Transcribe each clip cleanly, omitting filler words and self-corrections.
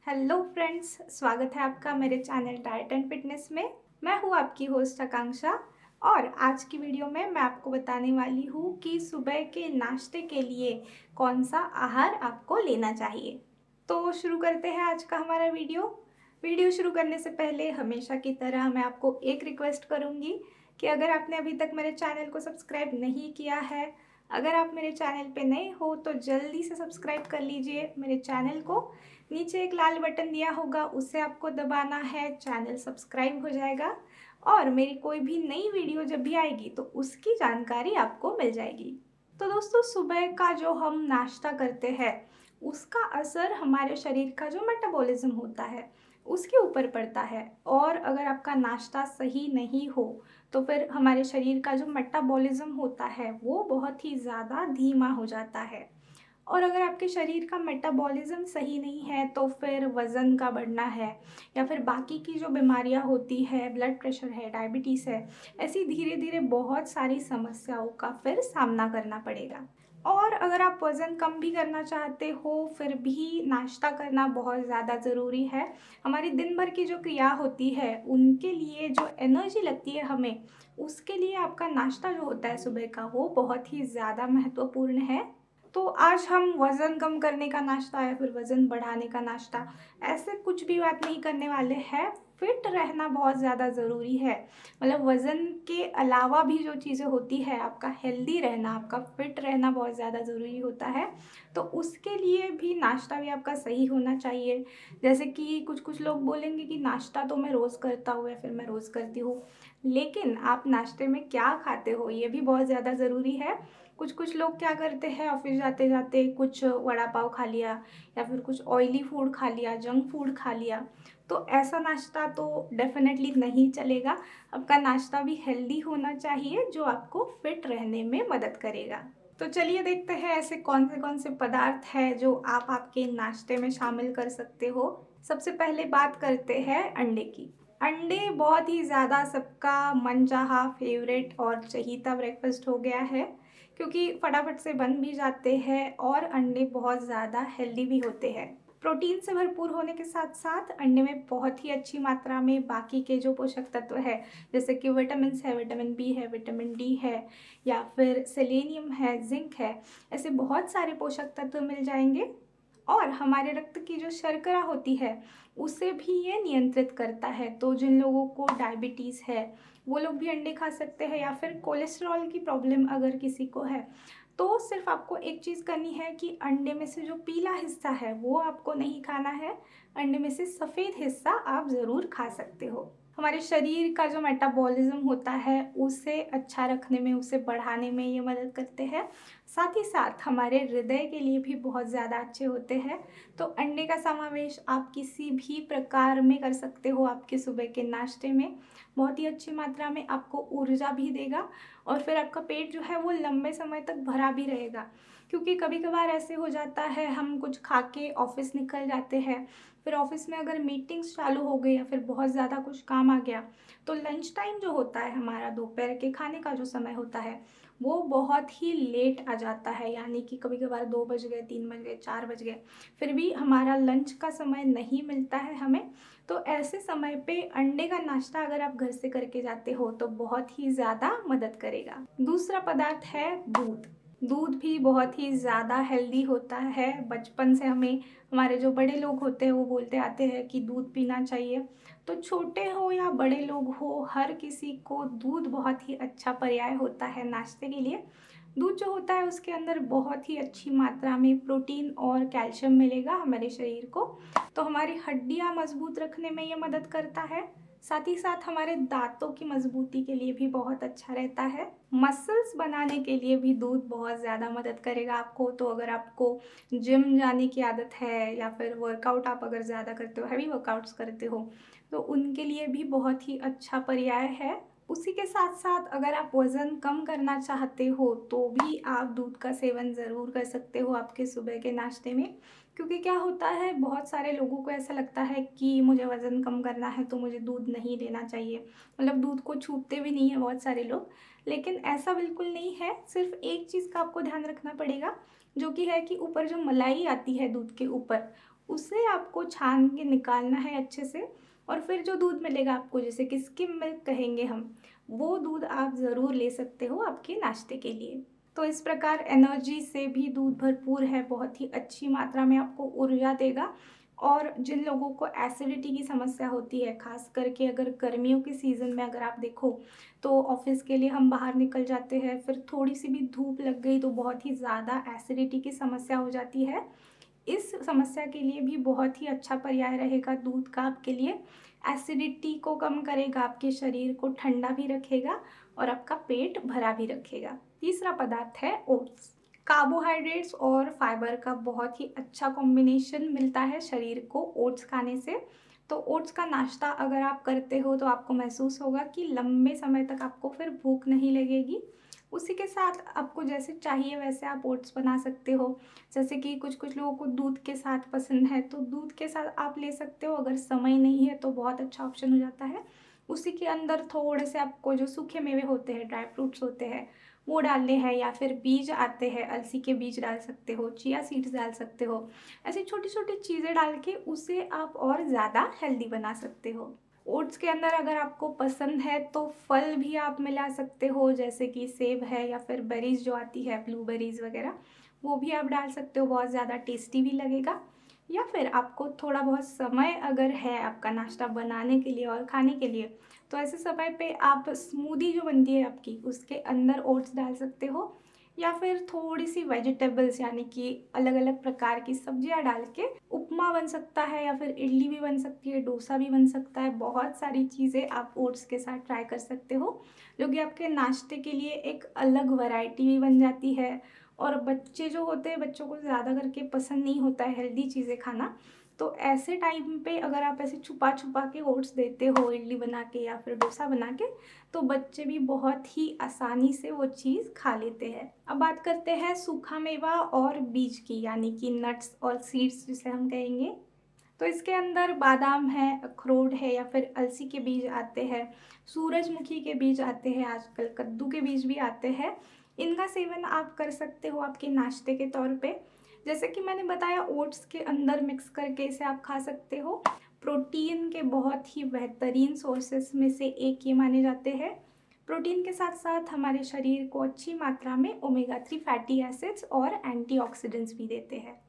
Hello friends, स्वागत है आपका मेरे चैनल डाइट एंड फिटनेस में। मैं हूँ आपकी होस्ट आकांक्षा और आज की वीडियो में मैं आपको बताने वाली हूँ कि सुबह के नाश्ते के लिए कौन सा आहार आपको लेना चाहिए। तो शुरू करते हैं आज का हमारा वीडियो शुरू करने से पहले हमेशा की तरह मैं आपको एक रिक्वेस्ट करूँगी कि अगर आपने अभी तक मेरे चैनल को सब्सक्राइब नहीं किया है, अगर आप मेरे चैनल पे नए हो तो जल्दी से सब्सक्राइब कर लीजिए मेरे चैनल को। नीचे एक लाल बटन दिया होगा, उसे आपको दबाना है, चैनल सब्सक्राइब हो जाएगा और मेरी कोई भी नई वीडियो जब भी आएगी तो उसकी जानकारी आपको मिल जाएगी। तो दोस्तों, सुबह का जो हम नाश्ता करते हैं उसका असर हमारे शरीर का जो मेटाबॉलिज्म होता है उसके ऊपर पड़ता है, और अगर आपका नाश्ता सही नहीं हो तो फिर हमारे शरीर का जो मेटाबॉलिज्म होता है वो बहुत ही ज़्यादा धीमा हो जाता है। और अगर आपके शरीर का मेटाबॉलिज्म सही नहीं है तो फिर वज़न का बढ़ना है या फिर बाकी की जो बीमारियां होती है, ब्लड प्रेशर है, डायबिटीज़ है, ऐसी धीरे धीरे बहुत सारी समस्याओं का फिर सामना करना पड़ेगा। और अगर आप वज़न कम भी करना चाहते हो फिर भी नाश्ता करना बहुत ज़्यादा ज़रूरी है। हमारी दिन भर की जो क्रिया होती है उनके लिए जो एनर्जी लगती है हमें, उसके लिए आपका नाश्ता जो होता है सुबह का वो बहुत ही ज़्यादा महत्वपूर्ण है। तो आज हम वज़न कम करने का नाश्ता या फिर वज़न बढ़ाने का नाश्ता, ऐसे कुछ भी बात नहीं करने वाले हैं। फिट रहना बहुत ज़्यादा ज़रूरी है। मतलब वज़न के अलावा भी जो चीज़ें होती है, आपका हेल्दी रहना, आपका फिट रहना बहुत ज़्यादा ज़रूरी होता है। तो उसके लिए भी नाश्ता भी आपका सही होना चाहिए। जैसे कि कुछ लोग बोलेंगे कि नाश्ता तो मैं रोज़ करता हूँ या फिर मैं रोज़ करती हूँ, लेकिन आप नाश्ते में क्या खाते हो ये भी बहुत ज़्यादा ज़रूरी है। कुछ लोग क्या करते हैं, ऑफिस जाते जाते कुछ वड़ा पाव खा लिया या फिर कुछ ऑयली फूड खा लिया, जंक फूड खा लिया। तो ऐसा नाश्ता तो डेफिनेटली नहीं चलेगा। आपका नाश्ता भी हेल्दी होना चाहिए जो आपको फिट रहने में मदद करेगा। तो चलिए देखते हैं ऐसे कौन से पदार्थ हैं जो आप आपके नाश्ते में शामिल कर सकते हो। सबसे पहले बात करते हैं अंडे की। अंडे बहुत ही ज़्यादा सबका मनचाहा, फेवरेट और चहीता ब्रेकफास्ट हो गया है, क्योंकि फटाफट से बन भी जाते हैं और अंडे बहुत ज़्यादा हेल्दी भी होते हैं। प्रोटीन से भरपूर होने के साथ साथ अंडे में बहुत ही अच्छी मात्रा में बाकी के जो पोषक तत्व है, जैसे कि विटामिन है, विटामिन बी है, विटामिन डी है या फिर सेलेनियम है, जिंक है, ऐसे बहुत सारे पोषक तत्व मिल जाएंगे। और हमारे रक्त की जो शर्करा होती है उसे भी ये नियंत्रित करता है। तो जिन लोगों को डायबिटीज़ है वो लोग भी अंडे खा सकते हैं, या फिर कोलेस्ट्रॉल की प्रॉब्लम अगर किसी को है तो सिर्फ आपको एक चीज़ करनी है कि अंडे में से जो पीला हिस्सा है वो आपको नहीं खाना है, अंडे में से सफ़ेद हिस्सा आप ज़रूर खा सकते हो। हमारे शरीर का जो मेटाबॉलिज्म होता है उसे अच्छा रखने में, उसे बढ़ाने में ये मदद करते हैं। साथ ही साथ हमारे हृदय के लिए भी बहुत ज़्यादा अच्छे होते हैं। तो अंडे का समावेश आप किसी भी प्रकार में कर सकते हो आपके सुबह के नाश्ते में। बहुत ही अच्छी मात्रा में आपको ऊर्जा भी देगा और फिर आपका पेट जो है वो लंबे समय तक भरा भी रहेगा। क्योंकि कभी कभार ऐसे हो जाता है, हम कुछ खा के ऑफिस निकल जाते हैं, फिर ऑफिस में अगर मीटिंग्स चालू हो गई या फिर बहुत ज़्यादा कुछ काम आ गया तो लंच टाइम जो होता है, हमारा दोपहर के खाने का जो समय होता है वो बहुत ही लेट आ जाता है। यानी कि कभी कभार 2 बज गए, 3 बज गए, 4 बज गए, फिर भी हमारा लंच का समय नहीं मिलता है हमें। तो ऐसे समय पे अंडे का नाश्ता अगर आप घर से करके जाते हो तो बहुत ही ज़्यादा मदद करेगा। दूसरा पदार्थ है दूध। दूध भी बहुत ही ज़्यादा हेल्दी होता है। बचपन से हमें हमारे जो बड़े लोग होते हैं वो बोलते आते हैं कि दूध पीना चाहिए। तो छोटे हो या बड़े लोग हो, हर किसी को दूध बहुत ही अच्छा पर्याय होता है नाश्ते के लिए। दूध जो होता है उसके अंदर बहुत ही अच्छी मात्रा में प्रोटीन और कैल्शियम मिलेगा हमारे शरीर को। तो हमारी हड्डियां मजबूत रखने में ये मदद करता है। साथ ही साथ हमारे दांतों की मजबूती के लिए भी बहुत अच्छा रहता है। मसल्स बनाने के लिए भी दूध बहुत ज़्यादा मदद करेगा आपको। तो अगर आपको जिम जाने की आदत है या फिर वर्कआउट आप अगर ज़्यादा करते हो, हैवी वर्कआउट्स करते हो, तो उनके लिए भी बहुत ही अच्छा पर्याय है। उसी के साथ साथ अगर आप वज़न कम करना चाहते हो तो भी आप दूध का सेवन ज़रूर कर सकते हो आपके सुबह के नाश्ते में। क्योंकि क्या होता है, बहुत सारे लोगों को ऐसा लगता है कि मुझे वज़न कम करना है तो मुझे दूध नहीं लेना चाहिए। मतलब दूध को छूते भी नहीं है बहुत सारे लोग, लेकिन ऐसा बिल्कुल नहीं है। सिर्फ एक चीज़ का आपको ध्यान रखना पड़ेगा, जो कि है कि ऊपर जो मलाई आती है दूध के ऊपर, उसे आपको छान के निकालना है अच्छे से। और फिर जो दूध मिलेगा आपको, जैसे कि स्किम मिल्क कहेंगे हम, वो दूध आप ज़रूर ले सकते हो आपके नाश्ते के लिए। तो इस प्रकार एनर्जी से भी दूध भरपूर है, बहुत ही अच्छी मात्रा में आपको ऊर्जा देगा। और जिन लोगों को एसिडिटी की समस्या होती है, ख़ास करके अगर गर्मियों के सीज़न में अगर आप देखो, तो ऑफ़िस के लिए हम बाहर निकल जाते हैं, फिर थोड़ी-सी भी धूप लग गई तो बहुत ही ज़्यादा एसिडिटी की समस्या हो जाती है। इस समस्या के लिए भी बहुत ही अच्छा पर्याय रहेगा दूध का आपके लिए। एसिडिटी को कम करेगा, आपके शरीर को ठंडा भी रखेगा और आपका पेट भरा भी रखेगा। तीसरा पदार्थ है ओट्स। कार्बोहाइड्रेट्स और फाइबर का बहुत ही अच्छा कॉम्बिनेशन मिलता है शरीर को ओट्स खाने से। तो ओट्स का नाश्ता अगर आप करते हो तो आपको महसूस होगा कि लंबे समय तक आपको फिर भूख नहीं लगेगी। उसी के साथ आपको जैसे चाहिए वैसे आप ओट्स बना सकते हो। जैसे कि कुछ लोगों को दूध के साथ पसंद है, तो दूध के साथ आप ले सकते हो। अगर समय नहीं है तो बहुत अच्छा ऑप्शन हो जाता है। उसी के अंदर थोड़े से आपको जो सूखे मेवे होते हैं, ड्राई फ्रूट्स होते हैं, वो डालने हैं, या फिर बीज आते हैं, अलसी के बीज डाल सकते हो, चिया सीड्स डाल सकते हो। ऐसी छोटी-छोटी चीज़ें डाल के उसे आप और ज़्यादा हेल्दी बना सकते हो। ओट्स के अंदर अगर आपको पसंद है तो फल भी आप मिला सकते हो, जैसे कि सेब है या फिर बेरीज़ जो आती है, ब्लूबेरीज़ वगैरह, वो भी आप डाल सकते हो, बहुत ज़्यादा टेस्टी भी लगेगा। या फिर आपको थोड़ा बहुत समय अगर है आपका नाश्ता बनाने के लिए और खाने के लिए, तो ऐसे समय पे आप स्मूदी जो बनती है आपकी, उसके अंदर ओट्स डाल सकते हो। या फिर थोड़ी-सी वेजिटेबल्स, यानी कि अलग-अलग प्रकार की सब्जियाँ डाल के उपमा बन सकता है, या फिर इडली भी बन सकती है, डोसा भी बन सकता है। बहुत सारी चीज़ें आप ओट्स के साथ ट्राई कर सकते हो, जो कि आपके नाश्ते के लिए एक अलग वैरायटी भी बन जाती है। और बच्चे जो होते हैं, बच्चों को ज़्यादा करके पसंद नहीं होता है हेल्दी चीज़ें खाना। तो ऐसे टाइम पे अगर आप ऐसे छुपा-छुपा के ओट्स देते हो इडली बना के या फिर डोसा बना के, तो बच्चे भी बहुत ही आसानी से वो चीज़ खा लेते हैं। अब बात करते हैं सूखा मेवा और बीज की, यानी कि नट्स और सीड्स जिसे हम कहेंगे। तो इसके अंदर बादाम है, अखरोट है, या फिर अलसी के बीज आते हैं, सूरजमुखी के बीज आते हैं, आजकल कद्दू के बीज भी आते हैं। इनका सेवन आप कर सकते हो आपके नाश्ते के तौर पे। जैसे कि मैंने बताया, ओट्स के अंदर मिक्स करके इसे आप खा सकते हो। प्रोटीन के बहुत ही बेहतरीन सोर्सेस में से एक ये माने जाते हैं। प्रोटीन के साथ-साथ हमारे शरीर को अच्छी मात्रा में ओमेगा 3 फैटी एसिड्स और एंटीऑक्सीडेंट्स भी देते हैं।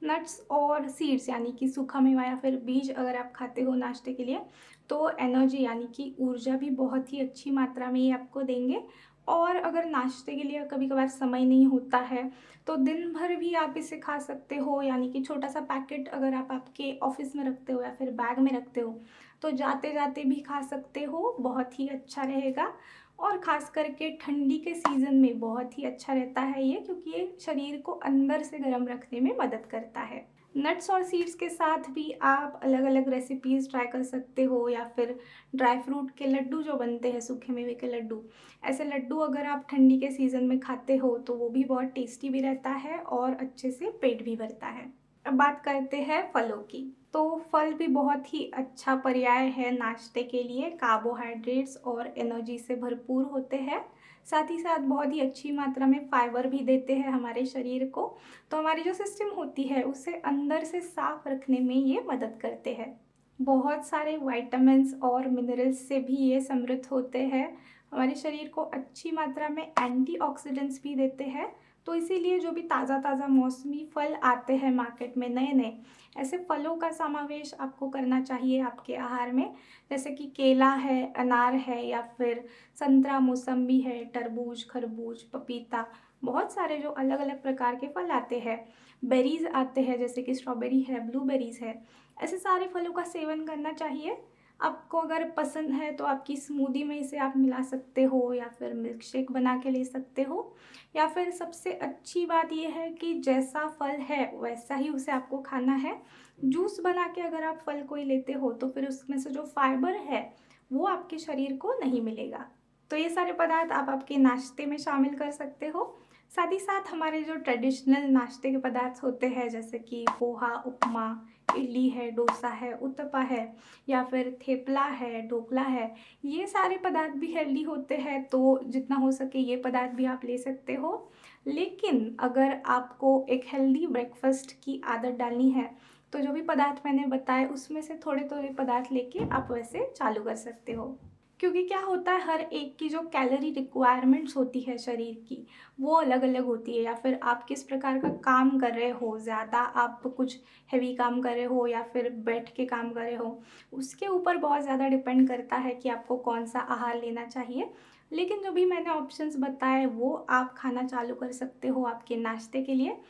नट्स और सीड्स, यानी कि सूखा मेवा या फिर बीज अगर आप खाते हो नाश्ते के लिए, तो एनर्जी यानी कि ऊर्जा भी बहुत ही अच्छी मात्रा में ये आपको देंगे। और अगर नाश्ते के लिए कभी कभार समय नहीं होता है, तो दिन भर भी आप इसे खा सकते हो। यानी कि छोटा सा पैकेट अगर आप आपके ऑफिस में रखते हो या फिर बैग में रखते हो, तो जाते जाते भी खा सकते हो, बहुत ही अच्छा रहेगा। और ख़ास करके ठंडी के सीज़न में बहुत ही अच्छा रहता है ये, क्योंकि ये शरीर को अंदर से गर्म रखने में मदद करता है। नट्स और सीड्स के साथ भी आप अलग-अलग रेसिपीज़ ट्राई कर सकते हो, या फिर ड्राई फ्रूट के लड्डू जो बनते हैं, सूखे मेवे के लड्डू, ऐसे लड्डू अगर आप ठंडी के सीज़न में खाते हो तो वो भी बहुत टेस्टी भी रहता है और अच्छे से पेट भी भरता है। अब बात करते हैं फलों की। तो फल भी बहुत ही अच्छा पर्याय है नाश्ते के लिए, कार्बोहाइड्रेट्स और एनर्जी से भरपूर होते हैं। साथ ही साथ बहुत ही अच्छी मात्रा में फाइबर भी देते हैं हमारे शरीर को। तो हमारी जो सिस्टम होती है उसे अंदर से साफ रखने में ये मदद करते हैं। बहुत सारे विटामिन्स और मिनरल्स से भी ये समृद्ध होते हैं। हमारे शरीर को अच्छी मात्रा में एंटीऑक्सीडेंट्स भी देते हैं। तो इसीलिए जो भी ताज़ा-ताज़ा मौसमी फल आते हैं मार्केट में नए-नए, ऐसे फलों का समावेश आपको करना चाहिए आपके आहार में। जैसे कि केला है, अनार है, या फिर संतरा, मौसम्बी है, तरबूज, खरबूज, पपीता, बहुत सारे जो अलग-अलग प्रकार के फल आते हैं। बेरीज़ आते हैं, जैसे कि स्ट्रॉबेरी है, ब्लूबेरीज़ है। ऐसे सारे फलों का सेवन करना चाहिए। आपको अगर पसंद है तो आपकी स्मूदी में इसे आप मिला सकते हो, या फिर मिल्क शेक बना के ले सकते हो। या फिर सबसे अच्छी बात ये है कि जैसा फल है वैसा ही उसे आपको खाना है। जूस बना के अगर आप फल कोई लेते हो तो फिर उसमें से जो फाइबर है वो आपके शरीर को नहीं मिलेगा। तो ये सारे पदार्थ आप आपके नाश्ते में शामिल कर सकते हो। साथ ही साथ हमारे जो ट्रेडिशनल नाश्ते के पदार्थ होते हैं, जैसे कि पोहा, उपमा, इडली है, डोसा है, उत्तपा है, या फिर थेपला है, ढोकला है, ये सारे पदार्थ भी हेल्दी होते हैं। तो जितना हो सके ये पदार्थ भी आप ले सकते हो। लेकिन अगर आपको एक हेल्दी ब्रेकफास्ट की आदत डालनी है, तो जो भी पदार्थ मैंने बताए उसमें से थोड़े-थोड़े पदार्थ लेके आप वैसे चालू कर सकते हो। क्योंकि क्या होता है, हर एक की जो कैलोरी रिक्वायरमेंट्स होती है शरीर की, वो अलग-अलग होती है। या फिर आप किस प्रकार का काम कर रहे हो, ज़्यादा आप कुछ हेवी काम कर रहे हो या फिर बैठ के काम कर रहे हो, उसके ऊपर बहुत ज़्यादा डिपेंड करता है कि आपको कौन-सा आहार लेना चाहिए। लेकिन जो भी मैंने ऑप्शंस बताए वो आप खाना चालू कर सकते हो आपके नाश्ते के लिए।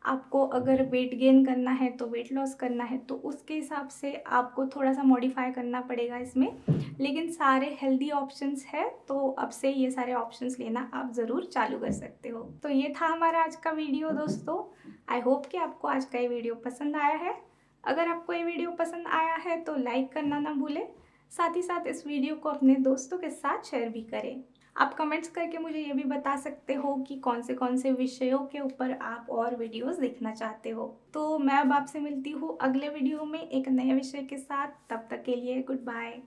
आपको अगर वेट गेन करना है तो वेट लॉस करना है तो उसके हिसाब से आपको थोड़ा-सा मॉडिफ़ाई करना पड़ेगा इसमें। लेकिन सारे हेल्दी ऑप्शंस हैं, तो अब से ये सारे ऑप्शंस लेना आप ज़रूर चालू कर सकते हो। तो ये था हमारा आज का वीडियो दोस्तों। आई होप कि आपको आज का ये वीडियो पसंद आया है। अगर आपको ये वीडियो पसंद आया है तो लाइक करना ना भूलें। साथ ही साथ इस वीडियो को अपने दोस्तों के साथ शेयर भी करें। आप कमेंट्स करके मुझे ये भी बता सकते हो कि कौन से विषयों के ऊपर आप और वीडियोस देखना चाहते हो। तो मैं अब आपसे मिलती हूँ अगले वीडियो में एक नए विषय के साथ। तब तक के लिए गुड बाय।